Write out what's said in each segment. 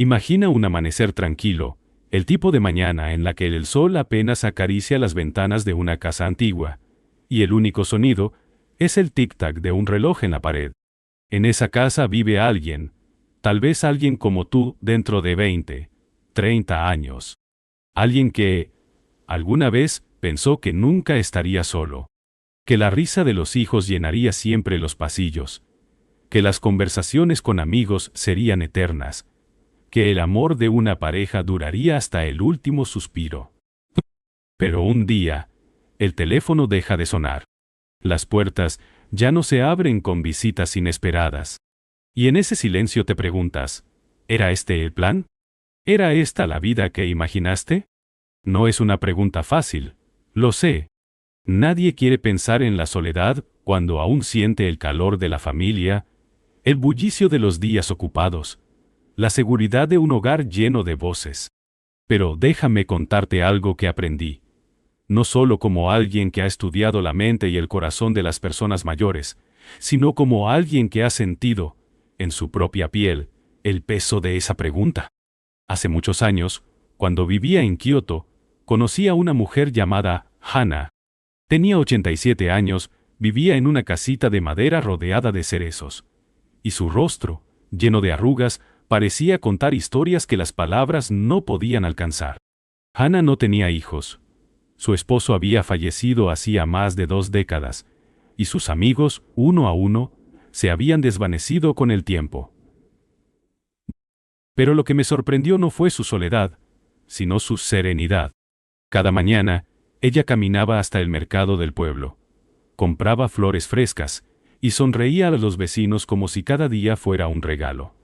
Imagina un amanecer tranquilo, el tipo de mañana en la que el sol apenas acaricia las ventanas de una casa antigua, y el único sonido es el tic-tac de un reloj en la pared. En esa casa vive alguien, tal vez alguien como tú dentro de 20, 30 años. Alguien que, alguna vez, pensó que nunca estaría solo, que la risa de los hijos llenaría siempre los pasillos, que las conversaciones con amigos serían eternas, que el amor de una pareja duraría hasta el último suspiro. Pero un día, el teléfono deja de sonar. Las puertas ya no se abren con visitas inesperadas. Y en ese silencio te preguntas, ¿era este el plan? ¿Era esta la vida que imaginaste? No es una pregunta fácil, lo sé. Nadie quiere pensar en la soledad cuando aún siente el calor de la familia, el bullicio de los días ocupados, la seguridad de un hogar lleno de voces. Pero déjame contarte algo que aprendí. No solo como alguien que ha estudiado la mente y el corazón de las personas mayores, sino como alguien que ha sentido, en su propia piel, el peso de esa pregunta. Hace muchos años, cuando vivía en Kioto, conocí a una mujer llamada Hana. Tenía 87 años, vivía en una casita de madera rodeada de cerezos. Y su rostro, lleno de arrugas, parecía contar historias que las palabras no podían alcanzar. Hana no tenía hijos. Su esposo había fallecido hacía más de 2 décadas, y sus amigos, uno a uno, se habían desvanecido con el tiempo. Pero lo que me sorprendió no fue su soledad, sino su serenidad. Cada mañana, ella caminaba hasta el mercado del pueblo, compraba flores frescas, y sonreía a los vecinos como si cada día fuera un regalo.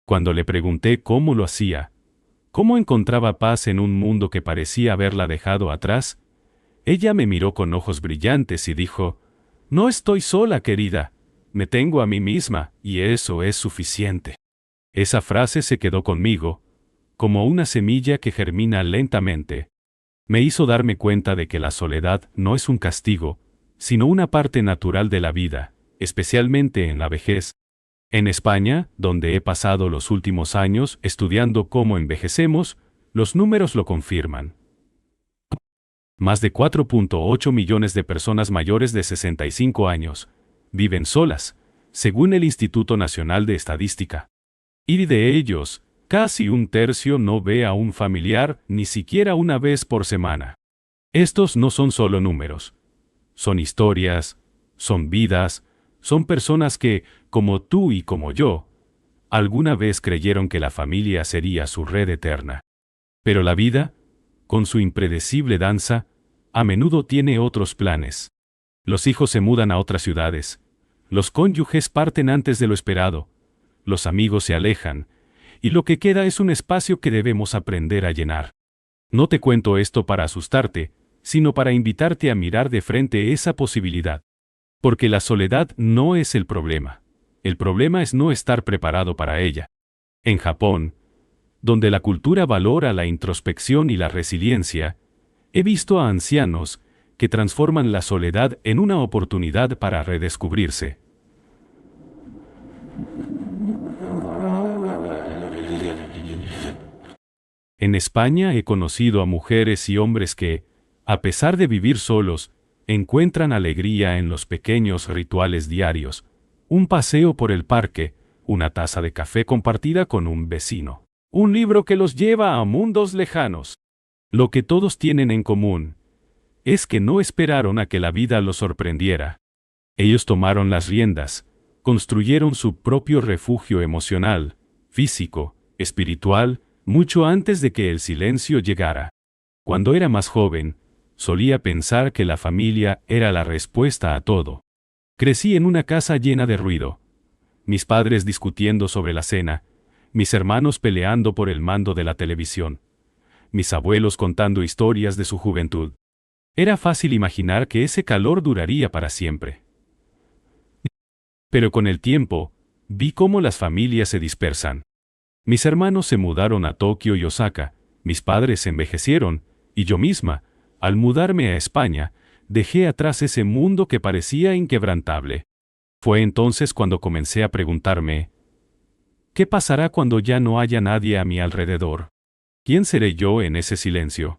Cuando le pregunté cómo lo hacía, cómo encontraba paz en un mundo que parecía haberla dejado atrás, ella me miró con ojos brillantes y dijo, «No estoy sola, querida, me tengo a mí misma, y eso es suficiente». Esa frase se quedó conmigo, como una semilla que germina lentamente. Me hizo darme cuenta de que la soledad no es un castigo, sino una parte natural de la vida, especialmente en la vejez. En España, donde he pasado los últimos años estudiando cómo envejecemos, los números lo confirman. Más de 4.8 millones de personas mayores de 65 años viven solas, según el Instituto Nacional de Estadística. Y de ellos, casi un tercio no ve a un familiar ni siquiera una vez por semana. Estos no son solo números. Son historias, son vidas, son personas que, como tú y como yo, alguna vez creyeron que la familia sería su red eterna. Pero la vida, con su impredecible danza, a menudo tiene otros planes. Los hijos se mudan a otras ciudades, los cónyuges parten antes de lo esperado, los amigos se alejan, y lo que queda es un espacio que debemos aprender a llenar. No te cuento esto para asustarte, sino para invitarte a mirar de frente esa posibilidad. Porque la soledad no es el problema es no estar preparado para ella. En Japón, donde la cultura valora la introspección y la resiliencia, he visto a ancianos que transforman la soledad en una oportunidad para redescubrirse. En España he conocido a mujeres y hombres que, a pesar de vivir solos, encuentran alegría en los pequeños rituales diarios, un paseo por el parque, una taza de café compartida con un vecino, un libro que los lleva a mundos lejanos. Lo que todos tienen en común es que no esperaron a que la vida los sorprendiera. Ellos tomaron las riendas, construyeron su propio refugio emocional, físico, espiritual, mucho antes de que el silencio llegara. Cuando era más joven, solía pensar que la familia era la respuesta a todo. Crecí en una casa llena de ruido. Mis padres discutiendo sobre la cena, mis hermanos peleando por el mando de la televisión, mis abuelos contando historias de su juventud. Era fácil imaginar que ese calor duraría para siempre. Pero con el tiempo, vi cómo las familias se dispersan. Mis hermanos se mudaron a Tokio y Osaka, mis padres envejecieron, y yo misma, al mudarme a España, dejé atrás ese mundo que parecía inquebrantable. Fue entonces cuando comencé a preguntarme, ¿qué pasará cuando ya no haya nadie a mi alrededor? ¿Quién seré yo en ese silencio?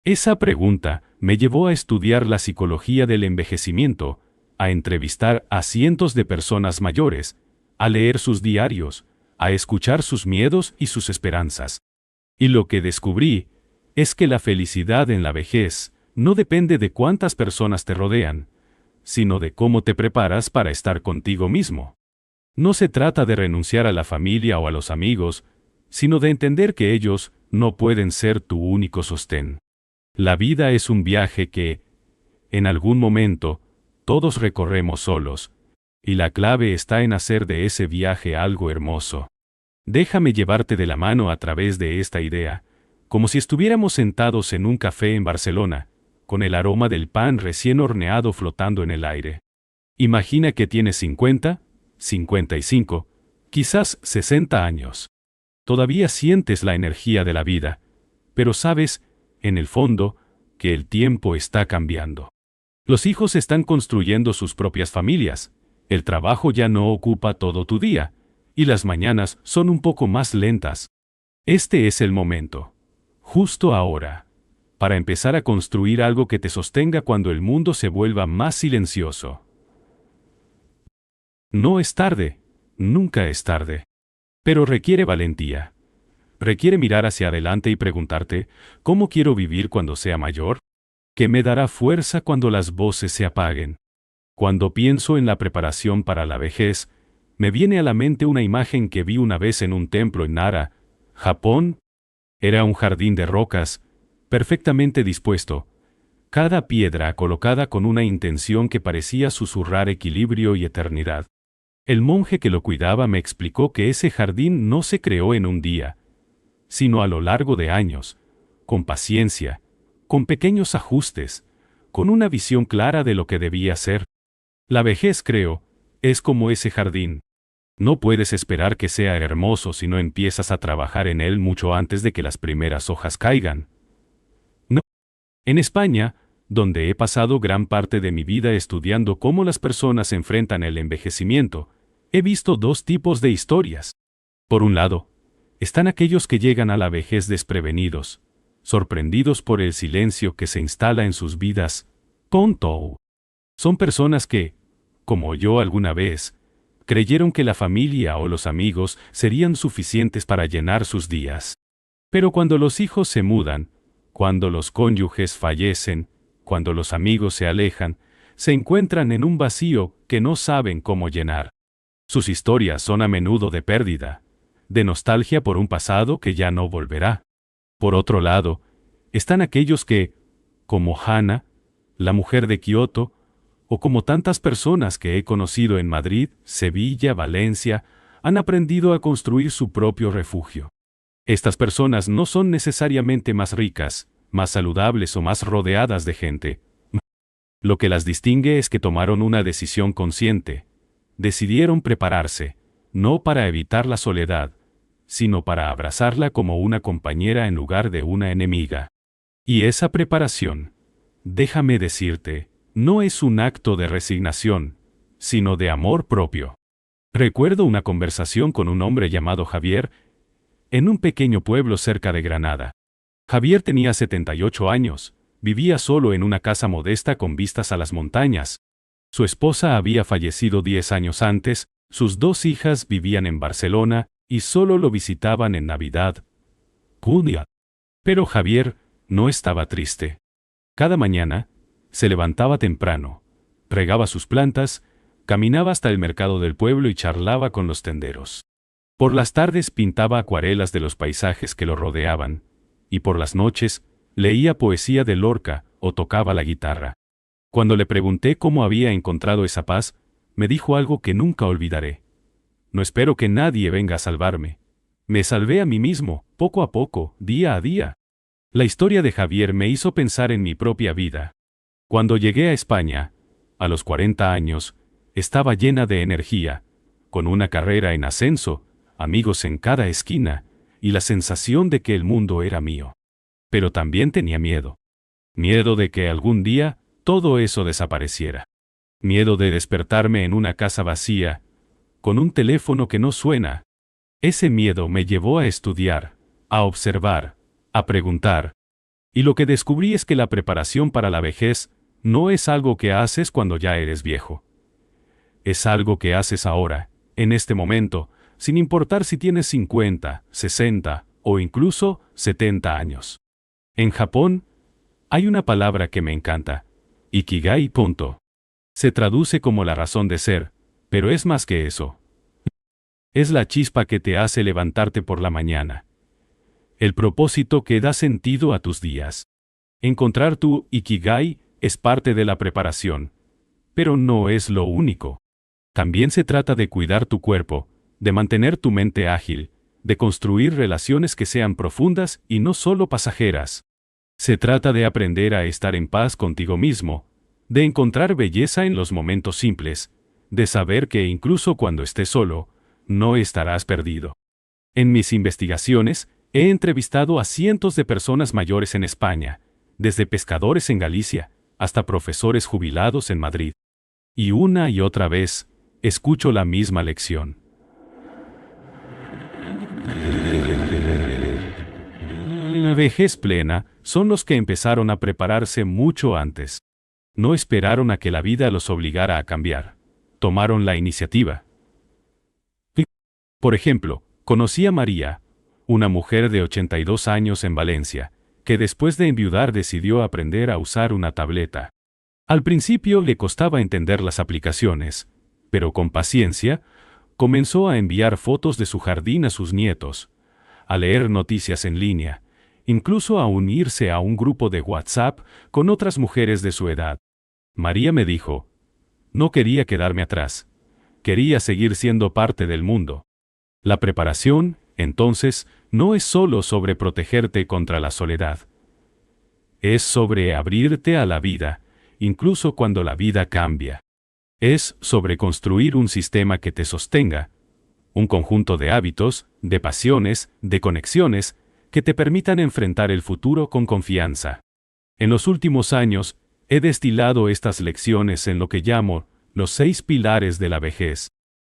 Esa pregunta me llevó a estudiar la psicología del envejecimiento, a entrevistar a cientos de personas mayores, a leer sus diarios, a escuchar sus miedos y sus esperanzas. Y lo que descubrí es que la felicidad en la vejez no depende de cuántas personas te rodean, sino de cómo te preparas para estar contigo mismo. No se trata de renunciar a la familia o a los amigos, sino de entender que ellos no pueden ser tu único sostén. La vida es un viaje que, en algún momento, todos recorremos solos, y la clave está en hacer de ese viaje algo hermoso. Déjame llevarte de la mano a través de esta idea, como si estuviéramos sentados en un café en Barcelona, con el aroma del pan recién horneado flotando en el aire. Imagina que tienes 50, 55, quizás 60 años. Todavía sientes la energía de la vida, pero sabes, en el fondo, que el tiempo está cambiando. Los hijos están construyendo sus propias familias, el trabajo ya no ocupa todo tu día, y las mañanas son un poco más lentas. Este es el momento, justo ahora, para empezar a construir algo que te sostenga cuando el mundo se vuelva más silencioso. No es tarde, nunca es tarde. Pero requiere valentía. Requiere mirar hacia adelante y preguntarte, ¿cómo quiero vivir cuando sea mayor? ¿Qué me dará fuerza cuando las voces se apaguen? Cuando pienso en la preparación para la vejez, me viene a la mente una imagen que vi una vez en un templo en Nara, Japón. Era un jardín de rocas, perfectamente dispuesto, cada piedra colocada con una intención que parecía susurrar equilibrio y eternidad. El monje que lo cuidaba me explicó que ese jardín no se creó en un día, sino a lo largo de años, con paciencia, con pequeños ajustes, con una visión clara de lo que debía ser. La vejez, creo, es como ese jardín. No puedes esperar que sea hermoso si no empiezas a trabajar en él mucho antes de que las primeras hojas caigan. No. En España, donde he pasado gran parte de mi vida estudiando cómo las personas enfrentan el envejecimiento, he visto dos tipos de historias. Por un lado, están aquellos que llegan a la vejez desprevenidos, sorprendidos por el silencio que se instala en sus vidas. Tonto. Son personas que, como yo alguna vez, creyeron que la familia o los amigos serían suficientes para llenar sus días. Pero cuando los hijos se mudan, cuando los cónyuges fallecen, cuando los amigos se alejan, se encuentran en un vacío que no saben cómo llenar. Sus historias son a menudo de pérdida, de nostalgia por un pasado que ya no volverá. Por otro lado, están aquellos que, como Hannah, la mujer de Kioto, o como tantas personas que he conocido en Madrid, Sevilla, Valencia, han aprendido a construir su propio refugio. Estas personas no son necesariamente más ricas, más saludables o más rodeadas de gente. Lo que las distingue es que tomaron una decisión consciente. Decidieron prepararse, no para evitar la soledad, sino para abrazarla como una compañera en lugar de una enemiga. Y esa preparación, déjame decirte, no es un acto de resignación, sino de amor propio. Recuerdo una conversación con un hombre llamado Javier, en un pequeño pueblo cerca de Granada. Javier tenía 78 años, vivía solo en una casa modesta con vistas a las montañas. Su esposa había fallecido 10 años antes, sus dos hijas vivían en Barcelona y solo lo visitaban en Navidad. Junio. Pero Javier no estaba triste. Cada mañana, se levantaba temprano, regaba sus plantas, caminaba hasta el mercado del pueblo y charlaba con los tenderos. Por las tardes pintaba acuarelas de los paisajes que lo rodeaban, y por las noches leía poesía de Lorca o tocaba la guitarra. Cuando le pregunté cómo había encontrado esa paz, me dijo algo que nunca olvidaré. No espero que nadie venga a salvarme. Me salvé a mí mismo, poco a poco, día a día. La historia de Javier me hizo pensar en mi propia vida. Cuando llegué a España, a los 40 años, estaba llena de energía, con una carrera en ascenso, amigos en cada esquina, y la sensación de que el mundo era mío. Pero también tenía miedo. Miedo de que algún día todo eso desapareciera. Miedo de despertarme en una casa vacía, con un teléfono que no suena. Ese miedo me llevó a estudiar, a observar, a preguntar. Y lo que descubrí es que la preparación para la vejez no es algo que haces cuando ya eres viejo. Es algo que haces ahora, en este momento, sin importar si tienes 50, 60 o incluso 70 años. En Japón, hay una palabra que me encanta, Ikigai. Punto. Se traduce como la razón de ser, pero es más que eso. Es la chispa que te hace levantarte por la mañana. El propósito que da sentido a tus días. Encontrar tu Ikigai es parte de la preparación, pero no es lo único. También se trata de cuidar tu cuerpo, de mantener tu mente ágil, de construir relaciones que sean profundas y no solo pasajeras. Se trata de aprender a estar en paz contigo mismo, de encontrar belleza en los momentos simples, de saber que incluso cuando estés solo, no estarás perdido. En mis investigaciones, he entrevistado a cientos de personas mayores en España, desde pescadores en Galicia, hasta profesores jubilados en Madrid. Y una y otra vez, escucho la misma lección. La vejez plena son los que empezaron a prepararse mucho antes. No esperaron a que la vida los obligara a cambiar. Tomaron la iniciativa. Por ejemplo, conocí a María, una mujer de 82 años en Valencia, que después de enviudar decidió aprender a usar una tableta. Al principio le costaba entender las aplicaciones, pero con paciencia, comenzó a enviar fotos de su jardín a sus nietos, a leer noticias en línea, incluso a unirse a un grupo de WhatsApp con otras mujeres de su edad. María me dijo, no quería quedarme atrás, quería seguir siendo parte del mundo. La preparación, entonces, no es solo sobre protegerte contra la soledad. Es sobre abrirte a la vida, incluso cuando la vida cambia. Es sobre construir un sistema que te sostenga, un conjunto de hábitos, de pasiones, de conexiones, que te permitan enfrentar el futuro con confianza. En los últimos años, he destilado estas lecciones en lo que llamo los 6 pilares de la vejez.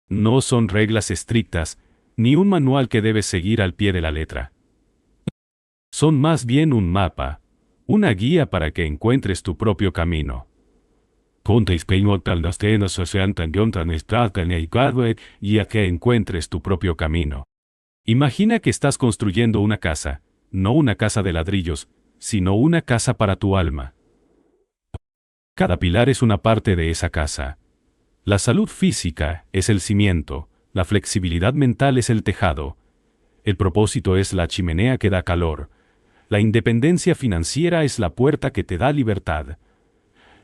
No son reglas estrictas, ni un manual que debes seguir al pie de la letra. Son más bien un mapa, una guía para que encuentres tu propio camino. Y a que encuentres tu propio camino. Imagina que estás construyendo una casa, no una casa de ladrillos, sino una casa para tu alma. Cada pilar es una parte de esa casa. La salud física es el cimiento, la flexibilidad mental es el tejado, el propósito es la chimenea que da calor, la independencia financiera es la puerta que te da libertad,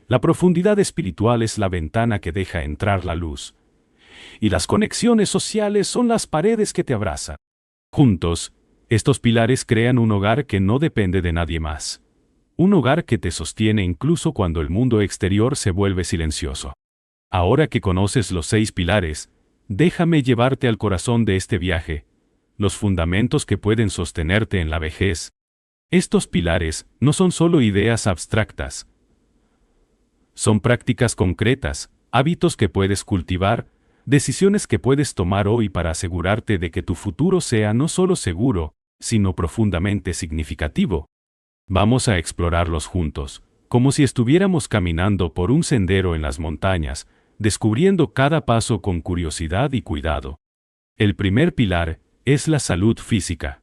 la profundidad espiritual es la ventana que deja entrar la luz, y las conexiones sociales son las paredes que te abrazan. Juntos, estos pilares crean un hogar que no depende de nadie más. Un hogar que te sostiene incluso cuando el mundo exterior se vuelve silencioso. Ahora que conoces los 6 pilares, déjame llevarte al corazón de este viaje, los fundamentos que pueden sostenerte en la vejez. Estos pilares no son solo ideas abstractas. Son prácticas concretas, hábitos que puedes cultivar, decisiones que puedes tomar hoy para asegurarte de que tu futuro sea no solo seguro, sino profundamente significativo. Vamos a explorarlos juntos, como si estuviéramos caminando por un sendero en las montañas, descubriendo cada paso con curiosidad y cuidado. El primer pilar es la salud física.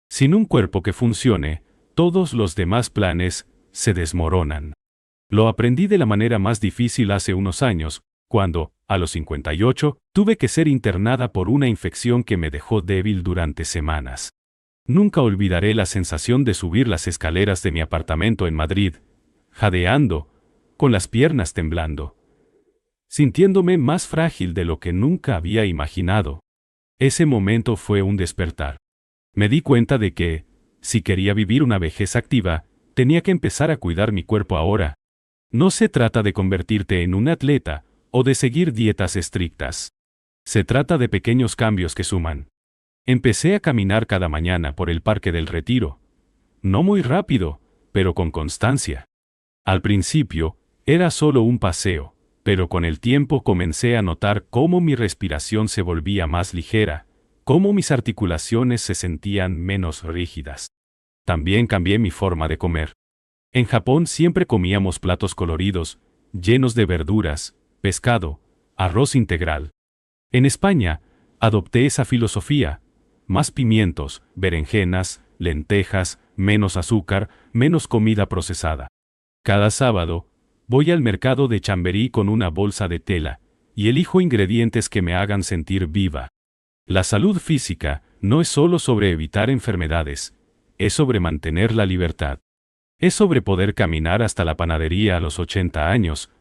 Sin un cuerpo que funcione, todos los demás planes se desmoronan. Lo aprendí de la manera más difícil hace unos años, cuando, a los 58, tuve que ser internada por una infección que me dejó débil durante semanas. Nunca olvidaré la sensación de subir las escaleras de mi apartamento en Madrid, jadeando, con las piernas temblando, sintiéndome más frágil de lo que nunca había imaginado. Ese momento fue un despertar. Me di cuenta de que, si quería vivir una vejez activa, tenía que empezar a cuidar mi cuerpo ahora. No se trata de convertirte en un atleta o de seguir dietas estrictas. Se trata de pequeños cambios que suman. Empecé a caminar cada mañana por el Parque del Retiro. No muy rápido, pero con constancia. Al principio, era solo un paseo, Pero con el tiempo comencé a notar cómo mi respiración se volvía más ligera, cómo mis articulaciones se sentían menos rígidas. También cambié mi forma de comer. En Japón siempre comíamos platos coloridos, llenos de verduras, pescado, arroz integral. En España, adopté esa filosofía: más pimientos, berenjenas, lentejas, menos azúcar, menos comida procesada. Cada sábado, voy al mercado de Chamberí con una bolsa de tela, y elijo ingredientes que me hagan sentir viva. La salud física no es solo sobre evitar enfermedades, es sobre mantener la libertad. Es sobre poder caminar hasta la panadería a los 80 años,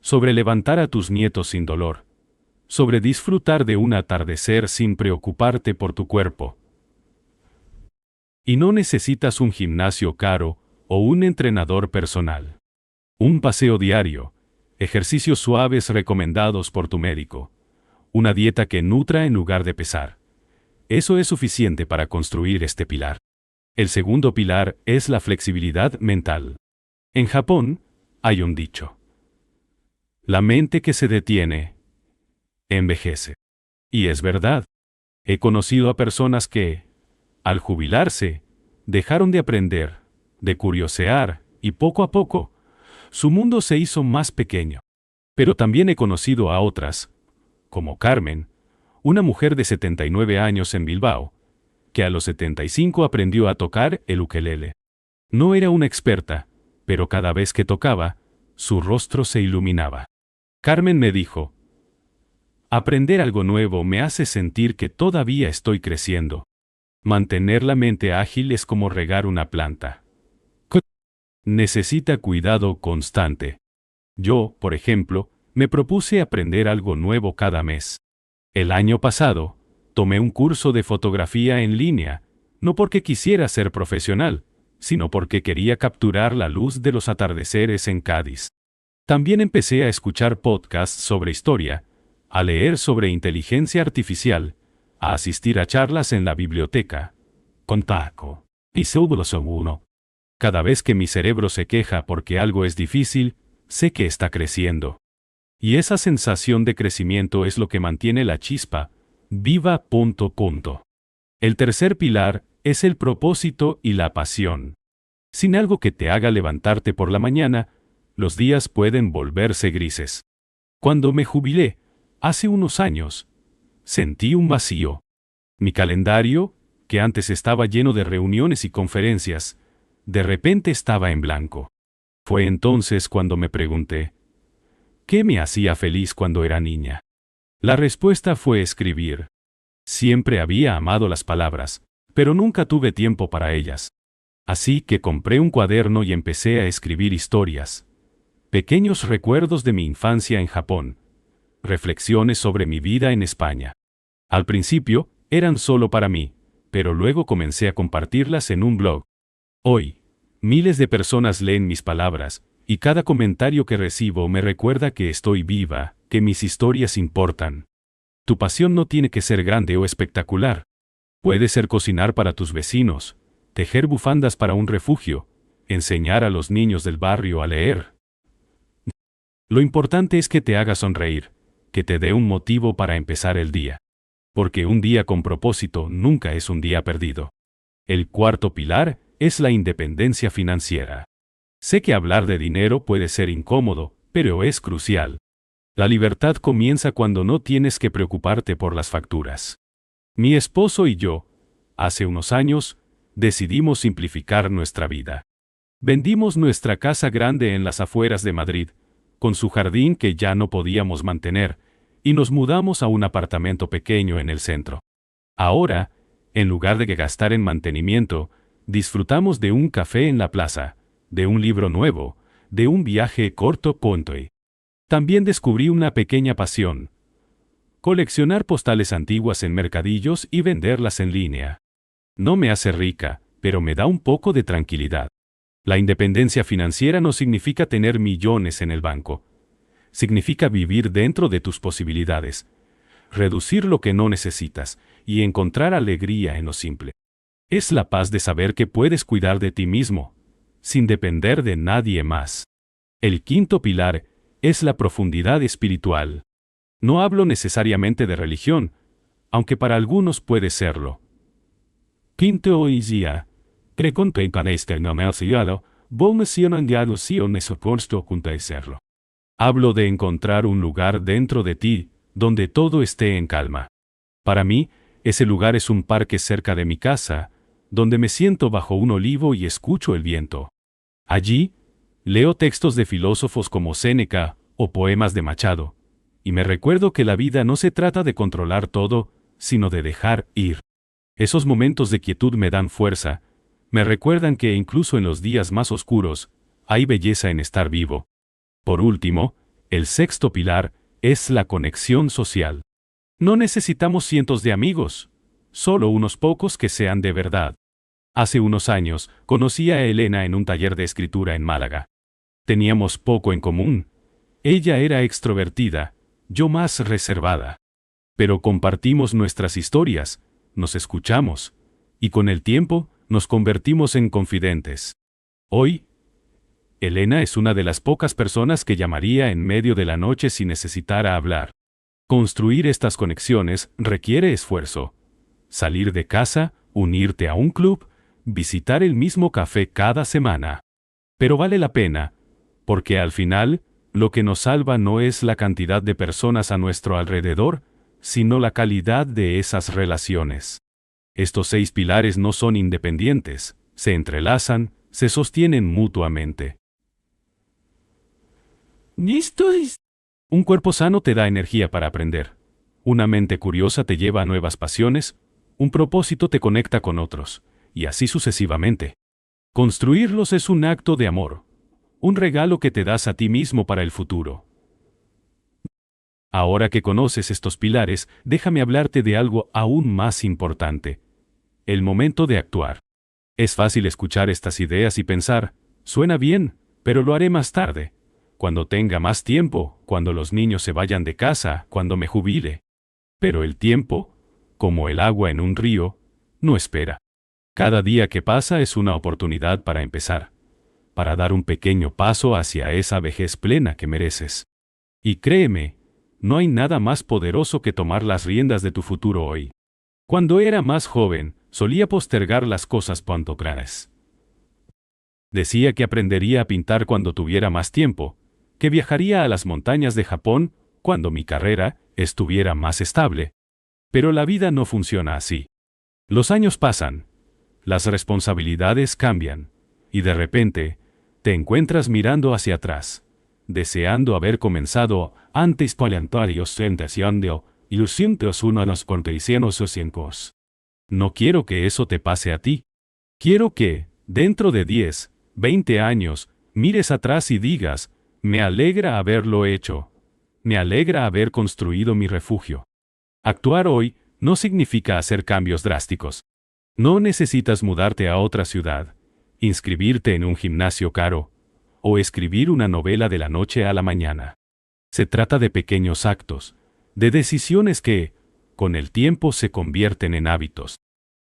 sobre levantar a tus nietos sin dolor, sobre disfrutar de un atardecer sin preocuparte por tu cuerpo. Y no necesitas un gimnasio caro o un entrenador personal. Un paseo diario, ejercicios suaves recomendados por tu médico, una dieta que nutra en lugar de pesar. Eso es suficiente para construir este pilar. El segundo pilar es la flexibilidad mental. En Japón, hay un dicho: la mente que se detiene, envejece. Y es verdad. He conocido a personas que, al jubilarse, dejaron de aprender, de curiosear, y poco a poco, su mundo se hizo más pequeño. Pero también he conocido a otras, como Carmen, una mujer de 79 años en Bilbao, que a los 75 aprendió a tocar el ukelele. No era una experta, pero cada vez que tocaba, su rostro se iluminaba. Carmen me dijo: aprender algo nuevo me hace sentir que todavía estoy creciendo. Mantener la mente ágil es como regar una planta. Necesita cuidado constante. Yo, por ejemplo, me propuse aprender algo nuevo cada mes. El año pasado, tomé un curso de fotografía en línea, no porque quisiera ser profesional, sino porque quería capturar la luz de los atardeceres en Cádiz. También empecé a escuchar podcasts sobre historia, a leer sobre inteligencia artificial, a asistir a charlas en la biblioteca. Contaco. Y seguro son uno. Cada vez que mi cerebro se queja porque algo es difícil, sé que está creciendo. Y esa sensación de crecimiento es lo que mantiene la chispa viva. El tercer pilar es el propósito y la pasión. Sin algo que te haga levantarte por la mañana, los días pueden volverse grises. Cuando me jubilé, hace unos años, sentí un vacío. Mi calendario, que antes estaba lleno de reuniones y conferencias, de repente estaba en blanco. Fue entonces cuando me pregunté: ¿qué me hacía feliz cuando era niña? La respuesta fue escribir. Siempre había amado las palabras, pero nunca tuve tiempo para ellas. Así que compré un cuaderno y empecé a escribir historias. Pequeños recuerdos de mi infancia en Japón. Reflexiones sobre mi vida en España. Al principio, eran solo para mí, pero luego comencé a compartirlas en un blog. Hoy, miles de personas leen mis palabras, y cada comentario que recibo me recuerda que estoy viva, que mis historias importan. Tu pasión no tiene que ser grande o espectacular. Puede ser cocinar para tus vecinos, tejer bufandas para un refugio, enseñar a los niños del barrio a leer. Lo importante es que te haga sonreír, que te dé un motivo para empezar el día. Porque un día con propósito nunca es un día perdido. El cuarto pilar es la independencia financiera. Sé que hablar de dinero puede ser incómodo, pero es crucial. La libertad comienza cuando no tienes que preocuparte por las facturas. Mi esposo y yo, hace unos años, decidimos simplificar nuestra vida. Vendimos nuestra casa grande en las afueras de Madrid, con su jardín que ya no podíamos mantener, y nos mudamos a un apartamento pequeño en el centro. Ahora, en lugar de gastar en mantenimiento, disfrutamos de un café en la plaza, de un libro nuevo, de un viaje corto. También descubrí una pequeña pasión: coleccionar postales antiguas en mercadillos y venderlas en línea. No me hace rica, pero me da un poco de tranquilidad. La independencia financiera no significa tener millones en el banco. Significa vivir dentro de tus posibilidades, reducir lo que no necesitas y encontrar alegría en lo simple. Es la paz de saber que puedes cuidar de ti mismo, sin depender de nadie más. El quinto pilar es la profundidad espiritual. No hablo necesariamente de religión, aunque para algunos puede serlo. Quinto hoy día, creo que parezca no me ha sido, serlo. Hablo de encontrar un lugar dentro de ti, donde todo esté en calma. Para mí, ese lugar es un parque cerca de mi casa, donde me siento bajo un olivo y escucho el viento. Allí, leo textos de filósofos como Séneca o poemas de Machado, y me recuerdo que la vida no se trata de controlar todo, sino de dejar ir. Esos momentos de quietud me dan fuerza, me recuerdan que incluso en los días más oscuros, hay belleza en estar vivo. Por último, el sexto pilar es la conexión social. No necesitamos cientos de amigos, solo unos pocos que sean de verdad. Hace unos años, conocí a Elena en un taller de escritura en Málaga. Teníamos poco en común. Ella era extrovertida, yo más reservada. Pero compartimos nuestras historias, nos escuchamos, y con el tiempo, nos convertimos en confidentes. Hoy, Elena es una de las pocas personas que llamaría en medio de la noche si necesitara hablar. Construir estas conexiones requiere esfuerzo. Salir de casa, unirte a un club, visitar el mismo café cada semana. Pero vale la pena, porque al final, lo que nos salva no es la cantidad de personas a nuestro alrededor, sino la calidad de esas relaciones. Estos 6 pilares no son independientes, se entrelazan, se sostienen mutuamente. Un cuerpo sano te da energía para aprender. Una mente curiosa te lleva a nuevas pasiones, un propósito te conecta con otros, y así sucesivamente. Construirlos es un acto de amor, un regalo que te das a ti mismo para el futuro. Ahora que conoces estos pilares, déjame hablarte de algo aún más importante. El momento de actuar. Es fácil escuchar estas ideas y pensar, suena bien, pero lo haré más tarde, cuando tenga más tiempo, cuando los niños se vayan de casa, cuando me jubile. Pero el tiempo, como el agua en un río, no espera. Cada día que pasa es una oportunidad para empezar, para dar un pequeño paso hacia esa vejez plena que mereces. Y créeme, no hay nada más poderoso que tomar las riendas de tu futuro hoy. Cuando era más joven, solía postergar las cosas cuanto claras. Decía que aprendería a pintar cuando tuviera más tiempo, que viajaría a las montañas de Japón cuando mi carrera estuviera más estable. Pero la vida no funciona así. Los años pasan, las responsabilidades cambian, y de repente, te encuentras mirando hacia atrás, deseando haber comenzado antes paleantarios tentacionando y los cientos unos conteicienos o ciencos. No quiero que eso te pase a ti. Quiero que, dentro de 10, 20 años, mires atrás y digas, me alegra haberlo hecho. Me alegra haber construido mi refugio. Actuar hoy no significa hacer cambios drásticos. No necesitas mudarte a otra ciudad, inscribirte en un gimnasio caro, o escribir una novela de la noche a la mañana. Se trata de pequeños actos, de decisiones que, con el tiempo, se convierten en hábitos.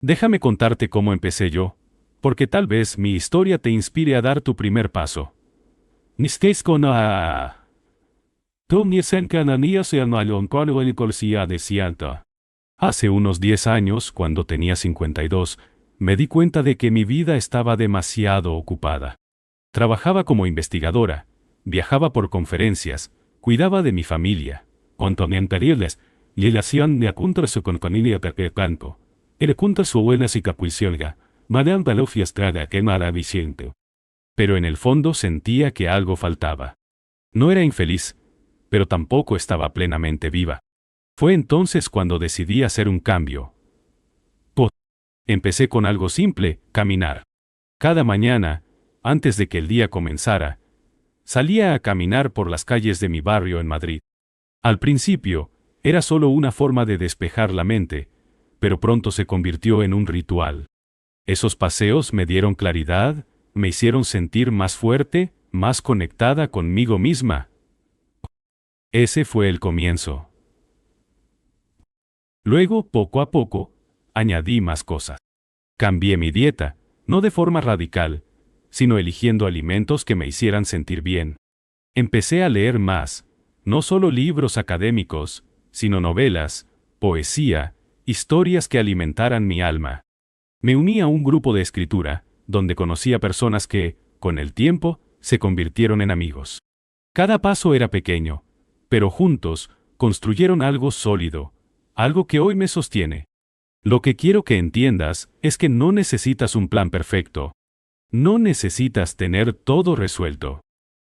Déjame contarte cómo empecé yo, porque tal vez mi historia te inspire a dar tu primer paso. Hace unos 10 años, cuando tenía 52, me di cuenta de que mi vida estaba demasiado ocupada. Trabajaba como investigadora, viajaba por conferencias, cuidaba de mi familia, y la hacían de acuntras con familia canto. El acuntras su buenas y capuiciolga, madame balofia estrada que maravillante. Pero en el fondo sentía que algo faltaba. No era infeliz, pero tampoco estaba plenamente viva. Fue entonces cuando decidí hacer un cambio. Empecé con algo simple, caminar. Cada mañana, antes de que el día comenzara, salía a caminar por las calles de mi barrio en Madrid. Al principio, era solo una forma de despejar la mente, pero pronto se convirtió en un ritual. Esos paseos me dieron claridad, me hicieron sentir más fuerte, más conectada conmigo misma. Ese fue el comienzo. Luego, poco a poco, añadí más cosas. Cambié mi dieta, no de forma radical, sino eligiendo alimentos que me hicieran sentir bien. Empecé a leer más, no solo libros académicos, sino novelas, poesía, historias que alimentaran mi alma. Me uní a un grupo de escritura, donde conocí a personas que, con el tiempo, se convirtieron en amigos. Cada paso era pequeño, pero juntos construyeron algo sólido, algo que hoy me sostiene. Lo que quiero que entiendas es que no necesitas un plan perfecto. No necesitas tener todo resuelto.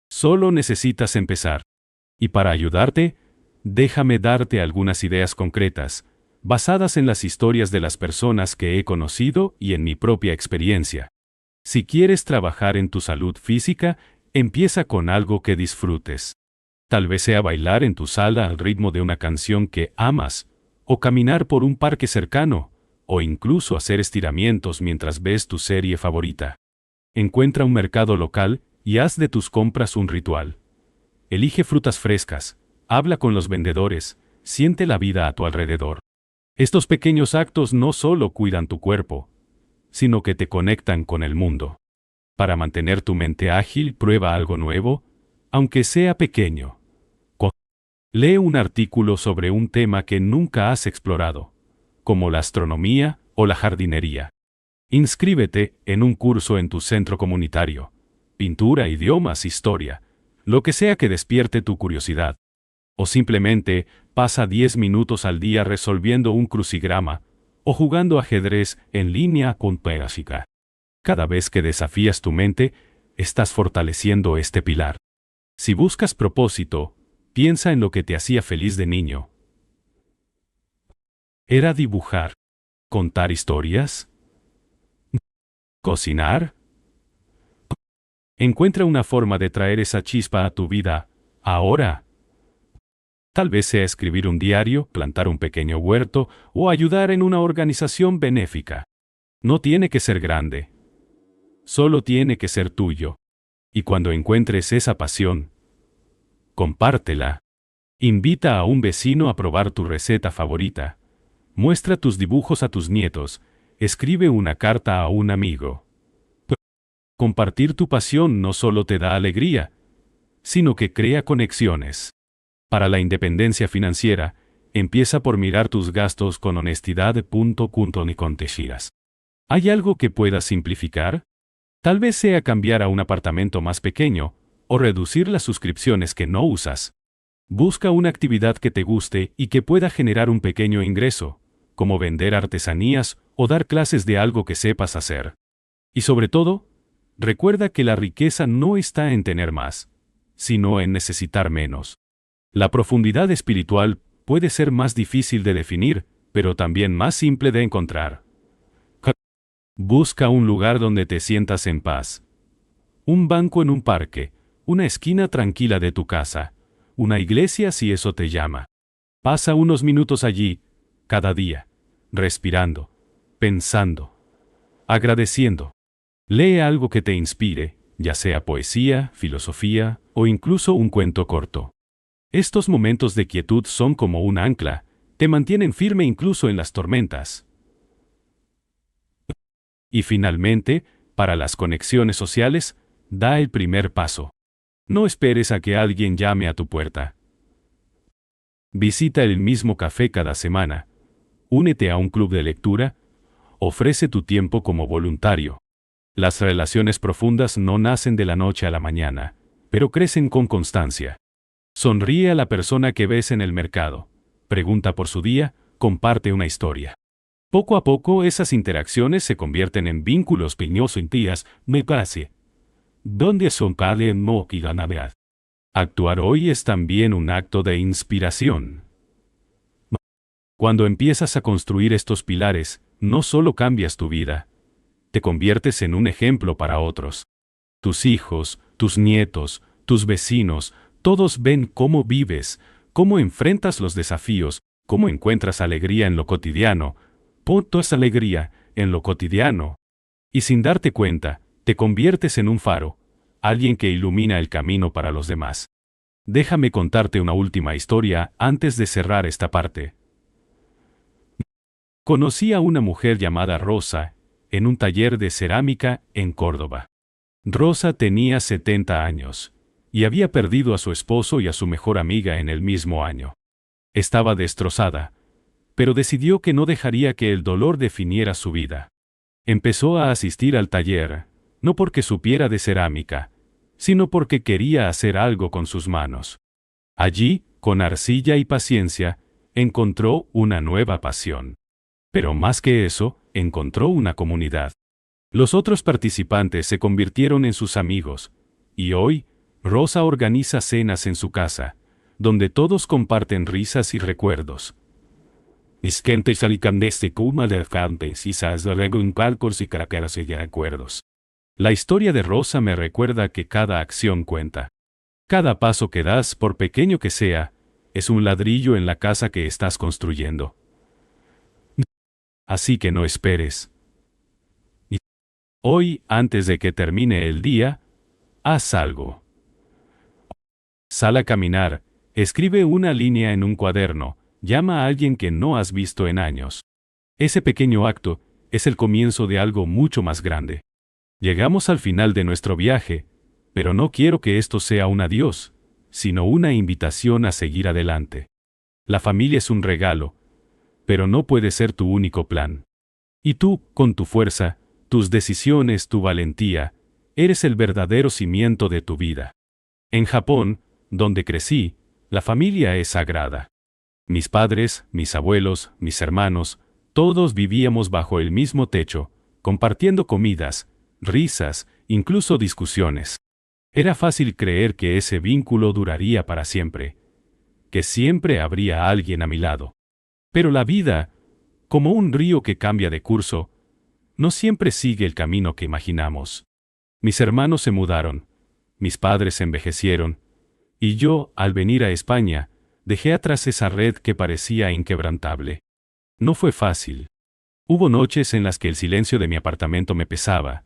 Solo necesitas empezar. Y para ayudarte, déjame darte algunas ideas concretas, basadas en las historias de las personas que he conocido y en mi propia experiencia. Si quieres trabajar en tu salud física, empieza con algo que disfrutes. Tal vez sea bailar en tu sala al ritmo de una canción que amas, o caminar por un parque cercano, o incluso hacer estiramientos mientras ves tu serie favorita. Encuentra un mercado local y haz de tus compras un ritual. Elige frutas frescas, habla con los vendedores, siente la vida a tu alrededor. Estos pequeños actos no solo cuidan tu cuerpo, sino que te conectan con el mundo. Para mantener tu mente ágil, prueba algo nuevo, aunque sea pequeño. Lee un artículo sobre un tema que nunca has explorado, como la astronomía o la jardinería. Inscríbete en un curso en tu centro comunitario. Pintura, idiomas, historia, lo que sea que despierte tu curiosidad. O simplemente pasa 10 minutos al día resolviendo un crucigrama o jugando ajedrez en línea con Pésica. Cada vez que desafías tu mente, estás fortaleciendo este pilar. Si buscas propósito, piensa en lo que te hacía feliz de niño. ¿Era dibujar? ¿Contar historias? ¿Cocinar? Encuentra una forma de traer esa chispa a tu vida, ahora. Tal vez sea escribir un diario, plantar un pequeño huerto o ayudar en una organización benéfica. No tiene que ser grande. Solo tiene que ser tuyo. Y cuando encuentres esa pasión, compártela. Invita a un vecino a probar tu receta favorita. Muestra tus dibujos a tus nietos. Escribe una carta a un amigo. Compartir tu pasión no solo te da alegría, sino que crea conexiones. Para la independencia financiera, empieza por mirar tus gastos con honestidad. Ni con Teshiras. ¿Hay algo que puedas simplificar? Tal vez sea cambiar a un apartamento más pequeño o reducir las suscripciones que no usas. Busca una actividad que te guste y que pueda generar un pequeño ingreso, como vender artesanías o dar clases de algo que sepas hacer. Y sobre todo, recuerda que la riqueza no está en tener más, sino en necesitar menos. La profundidad espiritual puede ser más difícil de definir, pero también más simple de encontrar. Busca un lugar donde te sientas en paz. Un banco en un parque, una esquina tranquila de tu casa, una iglesia si eso te llama. Pasa unos minutos allí, cada día, respirando, pensando, agradeciendo. Lee algo que te inspire, ya sea poesía, filosofía o incluso un cuento corto. Estos momentos de quietud son como un ancla, te mantienen firme incluso en las tormentas. Y finalmente, para las conexiones sociales, da el primer paso. No esperes a que alguien llame a tu puerta. Visita el mismo café cada semana. Únete a un club de lectura. Ofrece tu tiempo como voluntario. Las relaciones profundas no nacen de la noche a la mañana, pero crecen con constancia. Sonríe a la persona que ves en el mercado. Pregunta por su día, comparte una historia. Poco a poco esas interacciones se convierten en vínculos piñoso-intías, me parece. ¿Dónde son cada en y ganabead? Actuar hoy es también un acto de inspiración. Cuando empiezas a construir estos pilares, no solo cambias tu vida, te conviertes en un ejemplo para otros. Tus hijos, tus nietos, tus vecinos, todos ven cómo vives, cómo enfrentas los desafíos, cómo encuentras alegría en lo cotidiano. Pon esa alegría en lo cotidiano. Y sin darte cuenta, te conviertes en un faro, alguien que ilumina el camino para los demás. Déjame contarte una última historia antes de cerrar esta parte. Conocí a una mujer llamada Rosa en un taller de cerámica en Córdoba. Rosa tenía 70 años y había perdido a su esposo y a su mejor amiga en el mismo año. Estaba destrozada, pero decidió que no dejaría que el dolor definiera su vida. Empezó a asistir al taller, no porque supiera de cerámica, sino porque quería hacer algo con sus manos. Allí, con arcilla y paciencia, encontró una nueva pasión. Pero más que eso, encontró una comunidad. Los otros participantes se convirtieron en sus amigos, y hoy, Rosa organiza cenas en su casa, donde todos comparten risas y recuerdos. La historia de Rosa me recuerda que cada acción cuenta. Cada paso que das, por pequeño que sea, es un ladrillo en la casa que estás construyendo. Así que no esperes. Hoy, antes de que termine el día, haz algo. Sal a caminar, escribe una línea en un cuaderno, llama a alguien que no has visto en años. Ese pequeño acto es el comienzo de algo mucho más grande. Llegamos al final de nuestro viaje, pero no quiero que esto sea un adiós, sino una invitación a seguir adelante. La familia es un regalo, pero no puede ser tu único plan. Y tú, con tu fuerza, tus decisiones, tu valentía, eres el verdadero cimiento de tu vida. En Japón, donde crecí, la familia es sagrada. Mis padres, mis abuelos, mis hermanos, todos vivíamos bajo el mismo techo, compartiendo comidas, risas, incluso discusiones. Era fácil creer que ese vínculo duraría para siempre, que siempre habría alguien a mi lado. Pero la vida, como un río que cambia de curso, no siempre sigue el camino que imaginamos. Mis hermanos se mudaron, mis padres envejecieron, y yo, al venir a España, dejé atrás esa red que parecía inquebrantable. No fue fácil. Hubo noches en las que el silencio de mi apartamento me pesaba,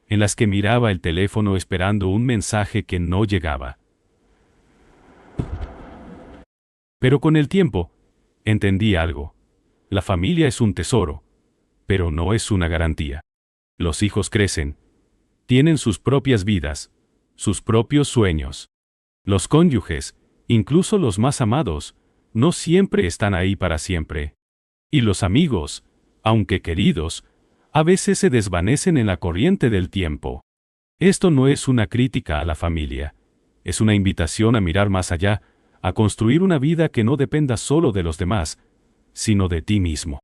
en las que miraba el teléfono esperando un mensaje que no llegaba. Pero con el tiempo, entendí algo. La familia es un tesoro, pero no es una garantía. Los hijos crecen, tienen sus propias vidas, sus propios sueños. Los cónyuges, incluso los más amados, no siempre están ahí para siempre. Y los amigos, aunque queridos, a veces se desvanecen en la corriente del tiempo. Esto no es una crítica a la familia, es una invitación a mirar más allá, a construir una vida que no dependa solo de los demás, sino de ti mismo.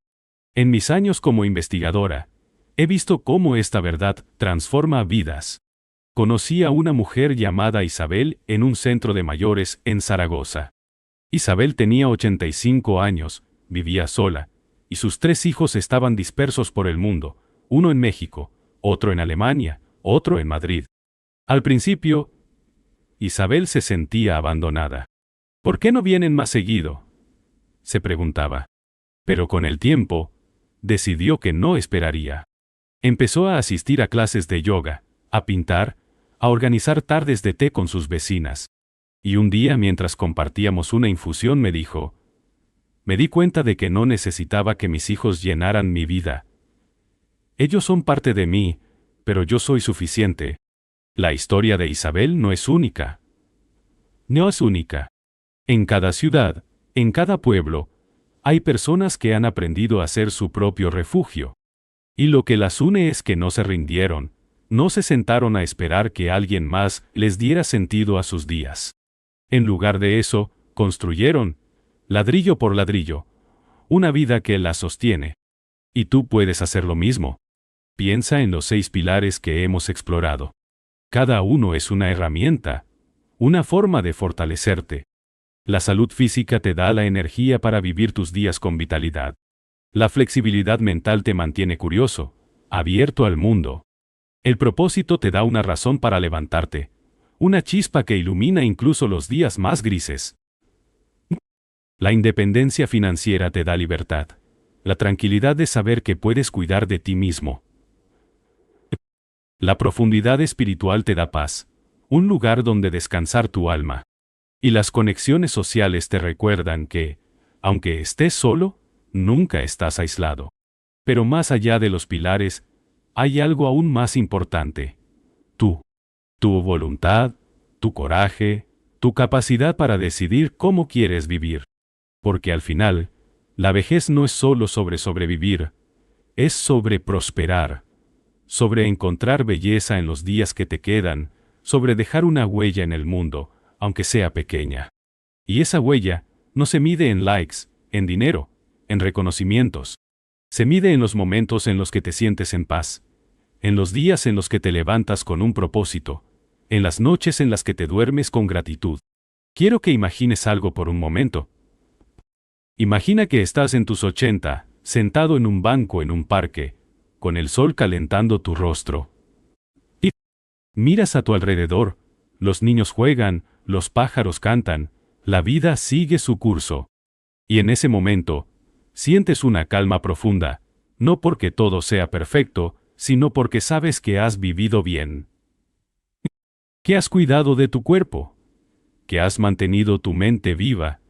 En mis años como investigadora, he visto cómo esta verdad transforma vidas. Conocí a una mujer llamada Isabel en un centro de mayores en Zaragoza. Isabel tenía 85 años, vivía sola, y sus 3 hijos estaban dispersos por el mundo, uno en México, otro en Alemania, otro en Madrid. Al principio, Isabel se sentía abandonada. ¿Por qué no vienen más seguido?, se preguntaba. Pero con el tiempo, decidió que no esperaría. Empezó a asistir a clases de yoga, a pintar, a organizar tardes de té con sus vecinas. Y un día, mientras compartíamos una infusión, me dijo: me di cuenta de que no necesitaba que mis hijos llenaran mi vida. Ellos son parte de mí, pero yo soy suficiente. La historia de Isabel no es única. No es única. En cada ciudad, en cada pueblo, hay personas que han aprendido a ser su propio refugio. Y lo que las une es que no se rindieron, no se sentaron a esperar que alguien más les diera sentido a sus días. En lugar de eso, construyeron, ladrillo por ladrillo, una vida que las sostiene. Y tú puedes hacer lo mismo. Piensa en los 6 pilares que hemos explorado. Cada uno es una herramienta, una forma de fortalecerte. La salud física te da la energía para vivir tus días con vitalidad. La flexibilidad mental te mantiene curioso, abierto al mundo. El propósito te da una razón para levantarte, una chispa que ilumina incluso los días más grises. La independencia financiera te da libertad, la tranquilidad de saber que puedes cuidar de ti mismo. La profundidad espiritual te da paz, un lugar donde descansar tu alma. Y las conexiones sociales te recuerdan que, aunque estés solo, nunca estás aislado. Pero más allá de los pilares, hay algo aún más importante. Tú. Tu voluntad, tu coraje, tu capacidad para decidir cómo quieres vivir. Porque al final, la vejez no es solo sobre sobrevivir, es sobre prosperar, sobre encontrar belleza en los días que te quedan, sobre dejar una huella en el mundo, aunque sea pequeña. Y esa huella no se mide en likes, en dinero, en reconocimientos. Se mide en los momentos en los que te sientes en paz, en los días en los que te levantas con un propósito, en las noches en las que te duermes con gratitud. Quiero que imagines algo por un momento. Imagina que estás en tus 80, sentado en un banco en un parque, con el sol calentando tu rostro. Y miras a tu alrededor, los niños juegan, los pájaros cantan, la vida sigue su curso. Y en ese momento, sientes una calma profunda, no porque todo sea perfecto, sino porque sabes que has vivido bien. Que has cuidado de tu cuerpo, que has mantenido tu mente viva,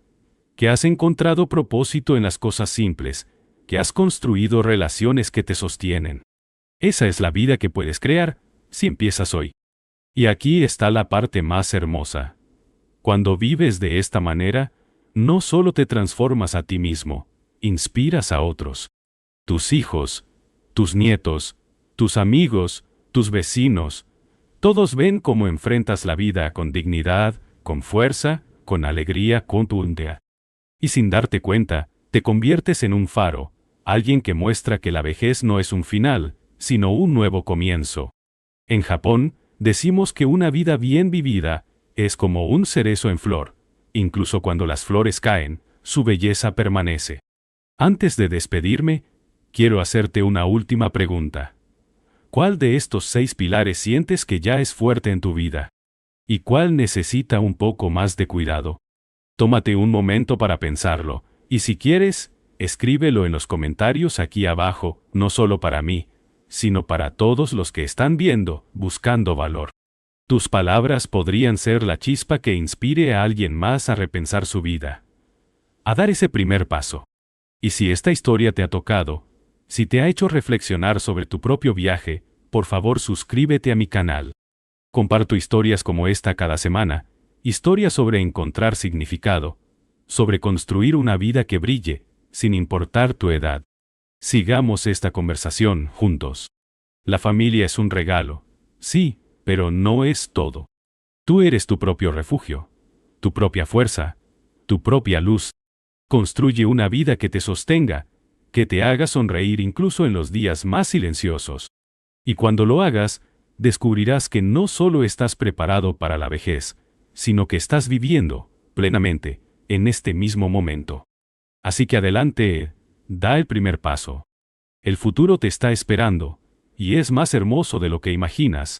que has encontrado propósito en las cosas simples, que has construido relaciones que te sostienen. Esa es la vida que puedes crear, si empiezas hoy. Y aquí está la parte más hermosa. Cuando vives de esta manera, no solo te transformas a ti mismo, inspiras a otros. Tus hijos, tus nietos, tus amigos, tus vecinos, todos ven cómo enfrentas la vida con dignidad, con fuerza, con alegría contundente. Y sin darte cuenta, te conviertes en un faro, alguien que muestra que la vejez no es un final, sino un nuevo comienzo. En Japón, decimos que una vida bien vivida es como un cerezo en flor. Incluso cuando las flores caen, su belleza permanece. Antes de despedirme, quiero hacerte una última pregunta. ¿Cuál de estos 6 pilares sientes que ya es fuerte en tu vida? ¿Y cuál necesita un poco más de cuidado? Tómate un momento para pensarlo, y si quieres, escríbelo en los comentarios aquí abajo, no solo para mí, sino para todos los que están viendo, buscando valor. Tus palabras podrían ser la chispa que inspire a alguien más a repensar su vida, a dar ese primer paso. Y si esta historia te ha tocado, si te ha hecho reflexionar sobre tu propio viaje, por favor suscríbete a mi canal. Comparto historias como esta cada semana, historias sobre encontrar significado, sobre construir una vida que brille, sin importar tu edad. Sigamos esta conversación juntos. La familia es un regalo, sí, pero no es todo. Tú eres tu propio refugio, tu propia fuerza, tu propia luz. Construye una vida que te sostenga, que te haga sonreír incluso en los días más silenciosos. Y cuando lo hagas, descubrirás que no solo estás preparado para la vejez, sino que estás viviendo, plenamente, en este mismo momento. Así que adelante, da el primer paso. El futuro te está esperando, y es más hermoso de lo que imaginas.